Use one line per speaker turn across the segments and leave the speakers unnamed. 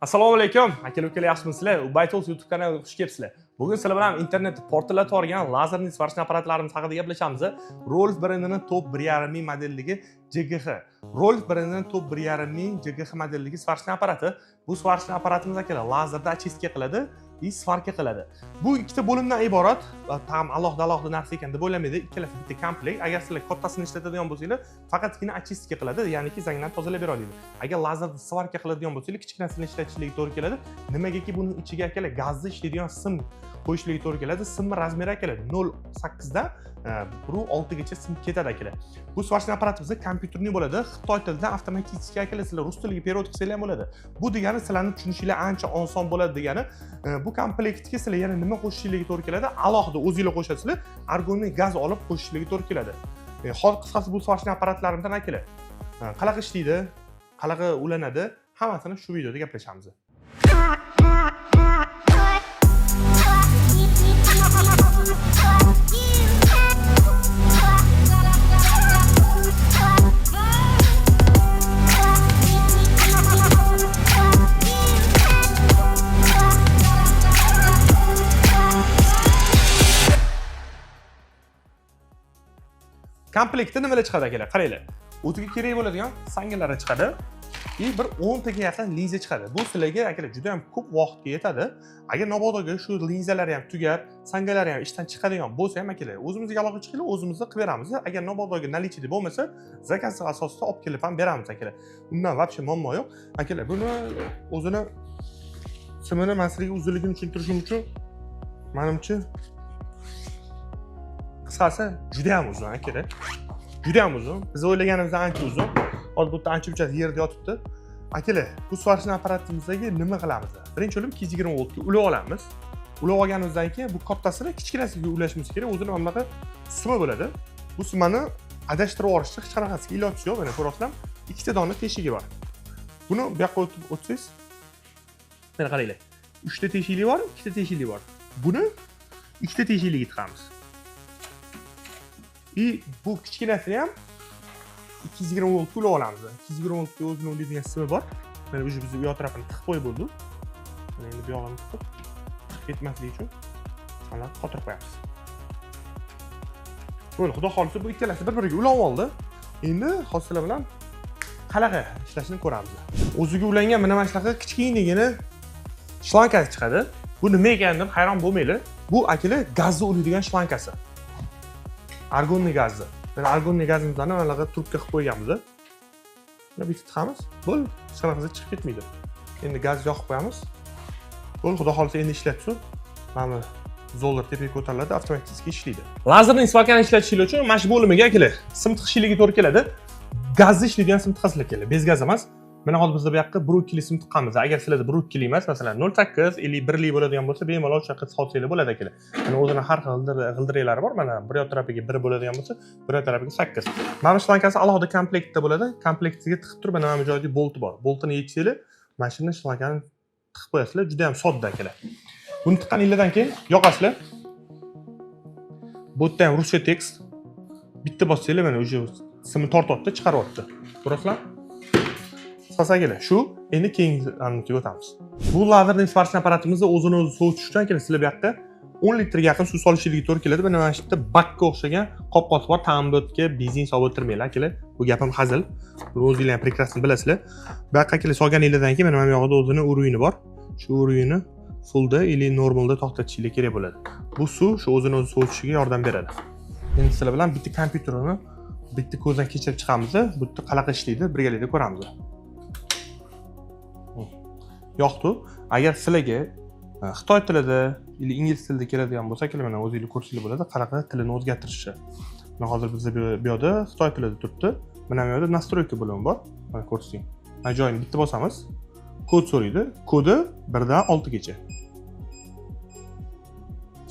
Assalomu alaykum. Aka-ukalar yaxshimisizlar? Ubaytos YouTube kanaliga xush kelibsizlar. Bugun sizlar bilan internet portalida olgan lazerli svarchni apparatlarimiz haqida gaplashamiz. Rolf brendining top 1.5 ming modeldagi JGH. Rolf brendining top 1.5 ming JGH modeldagi svarchni apparati. Bu svarchni apparatimiz akalar lazerda очистка qiladi va svarka qiladi. Bu ikkita bo'limdan iborat. Tam alohida narsa ekan deb o'ylamaydi. Ikkalasi bitta komplekt. Agar sizlar kattasini ishlatadigan bo'lsangiz, faqatgina очистка qiladi, ya'niki zangdan tozalab bera oladi. Agar lazerda svarka qiladigan bo'lsangiz, kichkinasini ishlatishingiz to'g'ri keladi. Nimagaki buni ichiga akalar gazli ishlaydigan sim qo'yishligi to'g'ri keladi. Sim razmeri akalar 0.8 dan 1.6 gacha sim ketadi akalar. Bu svarchni apparatimiz kompyuterli bo'ladi. Xitoy tilidan avtomatik akalar sizlar rus tiliga perevod qilsangiz ham bo'ladi. Bu degani sizlarni tushunishinglar ancha oson bo'ladi degani. Bu komplektga sizlar yana nima qo'shishingiz to'g'ri keladi? Alohida o'zingizlar qo'shasizlar, argonli gaz olib qo'shishingiz to'gri keladi. Hozir qisqasi bu svarchni apparatlarimdan akalar qanaqa ishlaydi, qanaqa ulanadi, hammasini shu videoda gaplashamiz. Komplektda nimalar chiqadi akalar? Qaranglar. O'ziga kerak bo'ladigan sangalar chiqadi. Bir 10 taga yaqin linza chiqadi. Bu sizlarga akalar juda ham ko'p vaqtga yetadi. Agar mabodoga shu linzalar ham tugar, sangalar ham ishdan chiqadigan bo'lsa ham akalar, o'zimizga aloqa chiqinglar, o'zimizda qilib beramiz. Agar mabodoga nalichida bo'lmasa, zakaz asosida olib kelib ham beramiz akalar. Undan вообще muammo yo'q. Akalar, buni o'zini simini men sizlarga uzunligini tushuntirishim uchun menimcha qisqasi juda ham uzun akalar. Juda ham uzun. Biz o'ylaganimizdan ancha uzun. Hozir bu yerda ancha buncha yerda yotibdi. Akalar, bu svarchni apparatimizdagi nima qilamiz? Birinchi o'lim 220 voltga ulab olamiz. Ulab olganimizdan keyin bu kattasini kichkinasiga ulashimiz kerak. O'zini mana bunaqa sima bo'ladi. Bu simani adashtirib olishda hech qanaqasiga iloji yo'q. Mana ko'ryapsizlar, ikkita dona teshigi bor. Buni bu yoqqa o'tsangiz, mana qaranglar. 3 ta teshikli bor, 2 ta teshikli bor. Buni 2 ta teshikliga tiqamiz. Bu kichkinasini ham 220 voltga ulab olamiz. 220 voltga o'zini ulaydigan simi bor. Mana o'sha biz bu yoq tarafini tiqib qo'yib bo'ldi. Mana endi bu yog'ini tiqib ketmasligi uchun mana qotirib qo'yamiz. Bo'ldi, xudo xolisa bu ikkalasi bir-biriga ulab oldi. Endi hozirlar bilan qanaqa ishlashini ko'ramiz. O'ziga ulangan mana shunaqa kichkinagina shlankasi chiqadi. Bu nima ekan deb hayron bo'lmanglar. Bu akalar gazni ulaydigan shlankasi. Argonli gazni. Mana argonli gazimizni mana bunaqa trubka qilib qo'yganmiz. Mana bitta tiqamiz. Bo'ldi, hech qanaqasi chiqib ketmaydi. Endi gaz yoqib qo'yamiz. Bo'ldi, xudo xolisa endi ishlatsin. Mana zoller tepaga ko'tariladi, avtomatik ishlaydi. Lazerning svarkani ishlatishingiz uchun mana shu bo'limiga akalar sim tiqishingiz to'g'ri keladi. Gazni ishlaydigan sim tiqasizlar kerak, bez gaz emas. Mana hozir bizda bu yoqqa 1.2 sim tiqqanmiz. Agar sizlarda 1.2 emas, masalan 0.8 yoki 1 bo'ladigan bo'lsa, bemalol shunaqa qilib olsanglar bo'ladi akalar. Mana o'zini har xil g'ildiraklari bor. Mana bir yoq tarafiga 1 bo'ladigan bo'lsa, bir yoq tarafiga 8. Mana shu shlankasi alohida komplektda bo'ladi. Komplektiga tiqib turib, mana bu joyda bolti bor. Boltini yechsanglar, mana shuni shlankani tiqib qo'yasizlar. Juda ham sodda akalar. Buni tiqqaningizdan keyin yoqasizlar. Bu yerda ham ruscha tekst. Bitta bossanglar, mana o'sha simni tortyapti, chiqaryapti. Ko'rasizlar? Qisqasiga shu, endi keyingi analizaga o'tamiz. Bu lazerli svarchni apparatimizni o'zini o'zi sovutish uchun kerak sizlar bu yoqqa 10 litrga yaqin suv solishingiz to'g'ri keladi. Mana shu yerda bakka o'xshagan qopqosi bor. Ta'minotga benzin solib o'tirmanglar akalar. Bu gapim hazil. Buni o'zingizlar ham prekrasni bilasizlar. Bu yoqqa akalar solganingizdan keyin mana bu yoqda o'zini uruyini bor. Shu uruyini fullda yoki normalda to'xtatishingiz kerak bo'ladi. Bu suv shu o'zini o'zi sovitishiga yordam beradi. Endi sizlar bilan bitta kompyuterni bitta ko'zdan kechirib chiqamiz. Bu yerda qanaqa ishlaydi, birgalikda ko'ramiz. Yo'qdi. Agar sizlarga Xitoy tilida yoki ingliz tilida keladigan bo'lsa, keling mana o'zingiz ko'rsanglar bo'ladi, qanaqa tilini o'zgartirishi. Mana hozir bizda bu yerda Xitoy tilida turibdi. Mana bu yerda настройка bo'limi bor. Mana ko'rsang. Mana joyini bitta bosamiz. Kod so'raydi. Kodi 1 dan 6 gacha.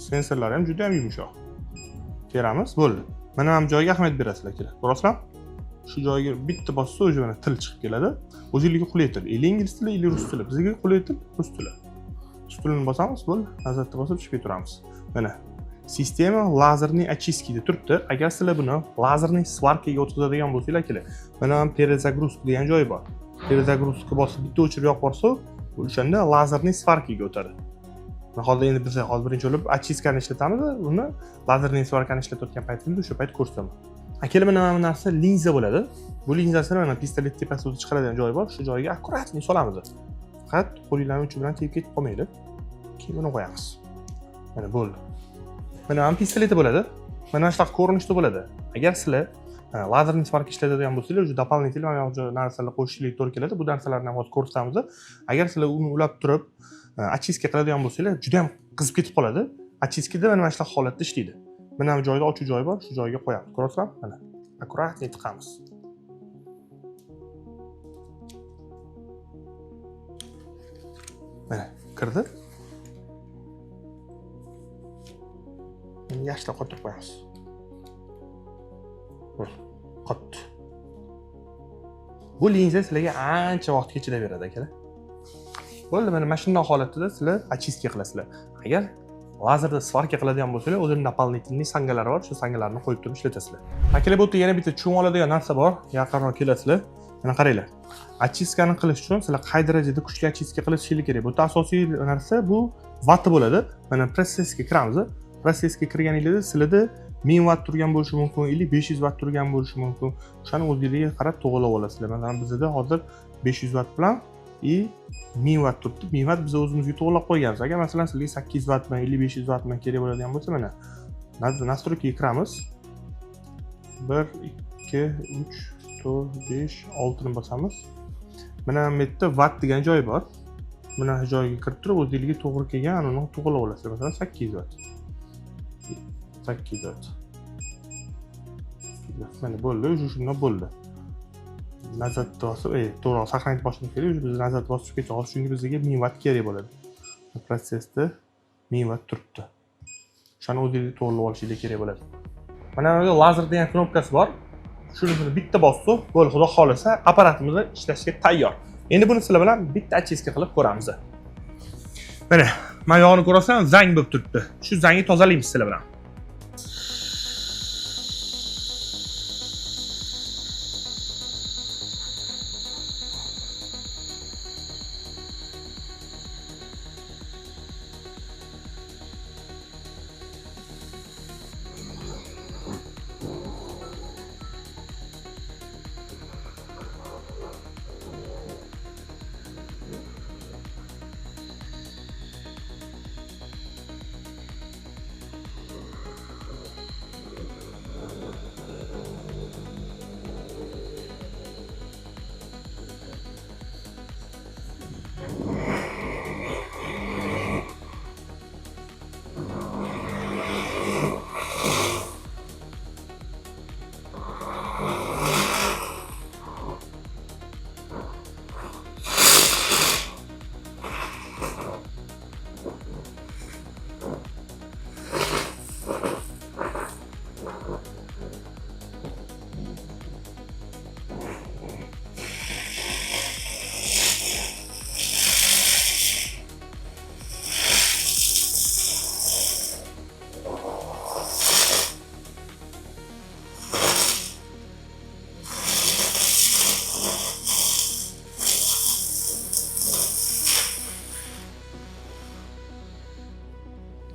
Sensorlar ham juda ham yumshoq. Teramiz, bo'ldi. Mana ham joyga ahamiyat berasizlar kerak. Ko'rasizlar? Shu joyga bitta bossa o'zi mana til chiqib keladi. O'zingizga qulay til. Ingliz tili yoki rus tili. Bizga qulay til rus tili. Rus tilini bosamiz, bo'ldi. Nazarda bosib chiqib turamiz. Mana sistema lazerning очисткida turibdi. Agar sizlar buni lazerning svarkaga o'tkazadigan bo'lsanglar kerak. Mana ham перезагрузка degan joyi bor. Перезагрузка bosib bitta o'chirib yoqib borsa, O'shanda lazerning svarkaga o'tadi. Hozir endi biz birinchi bo'lib ochiskani ishlatamiz, uni lazerning svarkani ishlatayotgan paytimizda o'sha payt ko'rsataman. Keyin mana bu narsa linza bo'ladi. Bu linzasini mana pistolet tepasiga o'zi chiqaradigan joyi bor. Shu joyiga akkuratni solamiz. Faqat qo'linglarning uchi bilan tegib ketib qolmaydi. Keyin buni qo'yamiz. Mana bo'ldi. Mana ham pistoleti bo'ladi. Mana shunaqa ko'rinishda bo'ladi. Agar sizlar lazerning svarka ishlatadigan bo'lsangiz, o'sha дополнительный mana bu narsalar qo'shishlik to'g'ri keladi. Bu narsalarni ham hozir ko'rsatamiz. Agar sizlar uni ulab turib, ochiska qiladigan bo'lsangiz, juda ham qizib ketib qoladi. Ochiskada mana shunaqa holatda ishlaydi. Mana bu joyda ochuv joyi bor, shu joyga qo'yamiz. Ko'rasizmi? Mana akkuratni tiqamiz. Mana kirdi. Yaxshilab qotirib qo'yamiz. Qotdi. Bu linza sizlarga ancha vaqtga chidaveradi akalar. Bo'ldi, mana shunday holatda sizlar ochiska qilasizlar. Agar lazerda svarka qiladigan bo'lsangiz, o'zining naполнительный sangalari bor, shu sangalarni qo'yib turib ishlatasizlar. Akalar, bu yerda yana bitta tushunib oladigan narsa bor. Yaqinroq kelasizlar. Mana qaranglar. Ochiskani qilish uchun sizlar qay darajada kuchli ochiska qilishingiz kerak. Bu asosiy narsa bu vatt bo'ladi. Mana protsessga kiramiz. Protsessga kirganingizda sizlarda 1000 watt turgan bo'lishi mumkin, 500 watt turgan bo'lishi mumkin. O'shani o'zingizga qarab to'g'rilab olasizlar. Masalan, bizda hozir 500 watt bilan 1000 watt turibdi. 1000 watt biz o'zimizga to'g'rilab qo'yganmiz. Agar masalan sizga 800 watt bilan 500 watt bilan kerak bo'ladigan bo'lsa, mana nastroykaga kiramiz. 1 2 3 4 5 6 ni bosamiz. Mana bu yerda watt degan joy bor. Mana shu joyga kirib turib, o'zingizga to'g'ri kelgan uni to'g'rilab olasizlar. Masalan, 800 watt. 8 watt. Mana bo'ldi, shunday bo'ldi. Nazarda bosib, to'g'ri saqlanib boshlab kerak. Biz nazarda bosib ketamiz. Chunki bizga 1000 watt kerak bo'ladi. Protsessda 1000 watt turibdi. Shuni o'zingizga to'g'rilab olishingiz kerak bo'ladi. Mana bu lazer degan knopkasi bor. Shuni bitta bosib, bo'ldi, xudo xolasa apparatimiz ishlashga tayyor. Endi buni sizlar bilan bitta ochiska qilib ko'ramiz. Mana, men yog'ini ko'rasan, zang bo'lib turibdi. Shu zangni tozalaymiz sizlar bilan.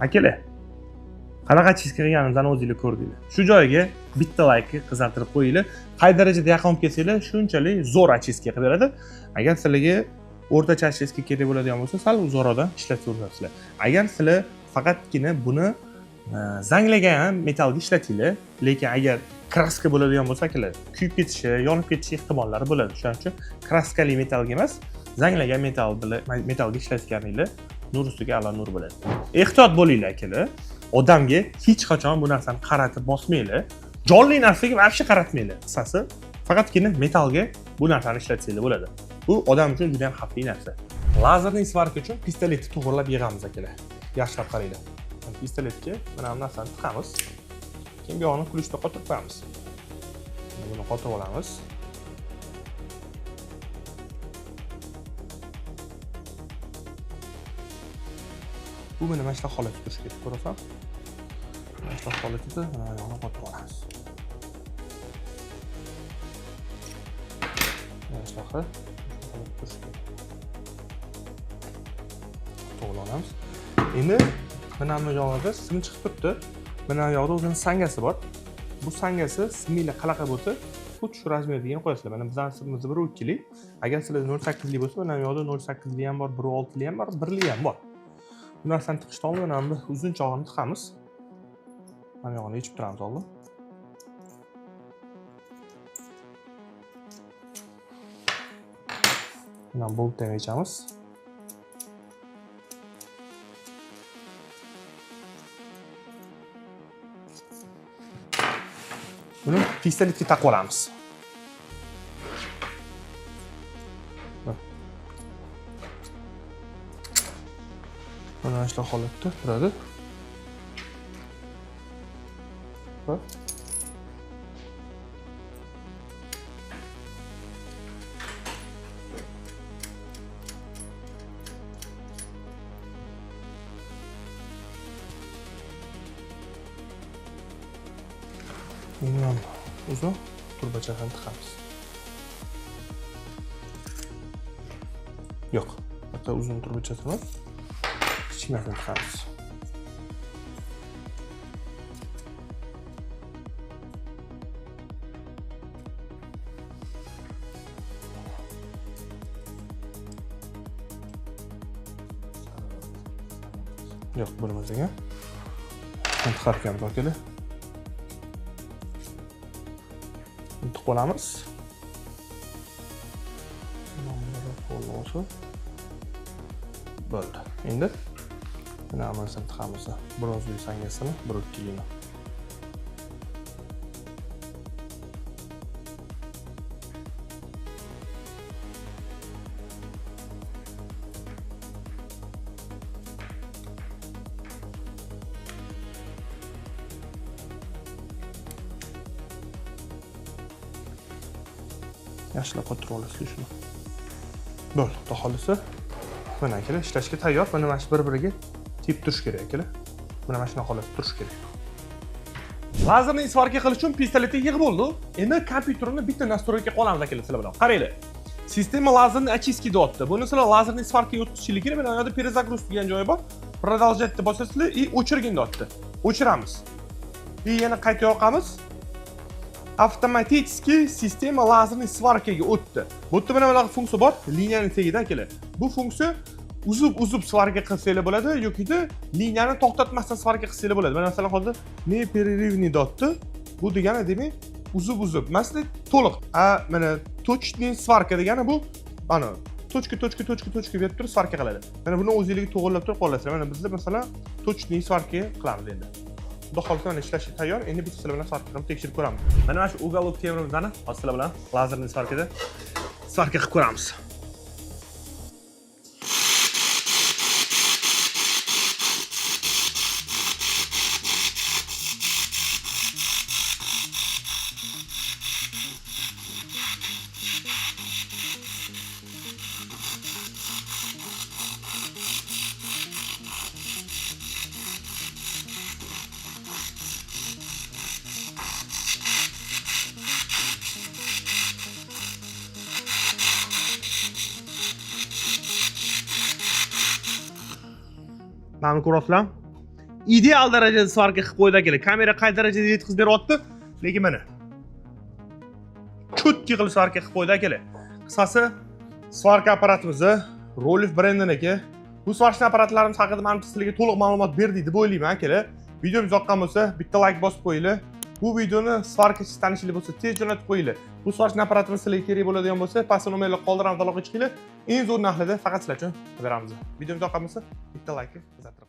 Akalar, qanaqa chiska qilganimizdan o'zingizlar ko'rdinglar. Shu joyiga bitta laykni qizartirib qo'yinglar. Qay darajada yaqin olib kelsanglar, shunchalik zo'r ochiska qilib beradi. Agar sizlarga o'rtacha ochiska kerak bo'ladigan bo'lsa, sal uzoqroqdan ishlataverarsizlar. Agar sizlar faqatgina buni zanglagan metallga ishlatinglar, lekin agar kraska bo'ladigan bo'lsa, akalar, kuyib ketishi, yonib ketishi ehtimollari bo'ladi. Shuning uchun kraskali metallga emas, zanglagan metallga ishlatganinglar nur ustiga a'lo nur bo'ladi. Ehtiyot bo'linglar akalar. Odamga hech qachon bu narsani qaratib bosmanglar. Jonli narsaga vaqti qaratmanglar. Qisqasi, faqatgina metallga bu narsani ishlatsanglar bo'ladi. Bu odam uchun juda ham xavfli narsa. Lazerning svarka uchun pistoletni to'g'rilab yig'amiz akalar. Yaxshilab qaranglar. Pistoletga mana bu narsani tiqamiz. Keyin bu yoqni kulishda qotirib qo'yamiz. Buni qotirib olamiz. Bu mana mana shunaqa holatda turishi kerak, ko'rasan? Mana shunaqa holatda mana yo'qni qotirib olamiz. Mana shunaqa holatda turishi kerak. to'g'rilamiz. Endi mana bu joyda sim chiqib turibdi. Mana bu yoqda o'zining sangasi bor. Bu sangasi siminglar qanaqa bo'lsa, xuddi shu razmerda ham qo'yasizlar. Mana bizning simimiz 1.2 lik. Agar sizlarda 0.8 lik bo'lsa, mana bu yoqda 0.8 lik ham bor, 1.6 lik ham bor, 1 lik ham bor. Bu narsani tiqishdan oldin mana bu uzun chog'ini tiqamiz. Mana yo'g'ini yechib turamiz oldin. Mana boltni yechamiz. Buni pistoletga taqib olamiz. Mana shu holatda turadi. Endi ham uzun turbachasini tiqamiz. Yo'q, bitta uzun turbachasi emas. Kichkinasini tiqamiz. Yo'q, bo'lmasaga. Tiqarkan bakili. Tiqib olamiz. Bo'ldi. Endi mana amasini tiqamiz. Birozli sangasini, 1.2 ligini. Yaxshilab qo'yib olasiz shuni. Bo'ldi, xudo xolisa. Mana akalar ishlashga tayyor. Mana mana shu bir-biriga tep turish kerak akalar. Mana mana shuna holatda turish kerak. Lazerni isvarka qilish uchun pistoletga yig'ib bo'ldi. Endi kompyuterni bitta nastroykaga qolamiz akalar sizlar bilan. Qaranglar. Sistema lazerni очистки deyapti. Buni sizlar lazerni isvarkaga o'tkazishlik kerak. Mana bu yerda перезагрузка degan joyi bor. Продолжать deb bosasizlar и o'chirgin deyapti. O'chiramiz. И yana qayta yoqamiz. Avtomatik sistema lazerni svarkaga o'tdi. Bu yerda mana bunaqa funksiya bor, liniyani tagida akalar. Bu funksiya uzub svarka qilsanglar bo'ladi yoki-da liniyani to'xtatmasdan svarka qilsanglar bo'ladi. Mana masalan hozir ne перерывный dotdi. Bu degani demak uzub. Masalan to'liq. Mana точный svarka degani bu mana точка berib turib svarka qiladi. Mana buni o'zingizga to'g'rilab turib qolasizlar. Mana bizda masalan точный svarka qilamiz endi. Xudo xolisa mana ishlashga tayyor. Endi bitta sizlar bilan svarkani tekshirib ko'ramiz. Mana shu uголок temirimizni hozir sizlar bilan lazerni svarkada svarka qilib ko'ramiz. Mana ko'rasizlar. Ideal darajada svarka qilib qo'ydi akalar. Kamera qay darajada yetkazib beryapti? Lekin mana chutki qilib svarka qilib qo'ydi akalar. Qisqasi, svarka apparatimiz Rolf brendiniki. Bu svarka apparatlarimiz haqida men sizlarga to'liq ma'lumot berdik deb o'ylayman akalar. Videomiz yoqqan bo'lsa, bitta like bosib qo'yinglar. Bu videoni svarkachi tanishinglar bo'lsa, tez jo'natib qo'yinglar. Bu svarka apparatimiz sizlarga kerak bo'ladigan bo'lsa, pastda nomerlar qoldiramiz, aloqa chiqinglar. Eng zo'r narxlarda faqat sizlar uchun beramiz. Videomiz yoqqan bo'lsa, bitta like bosib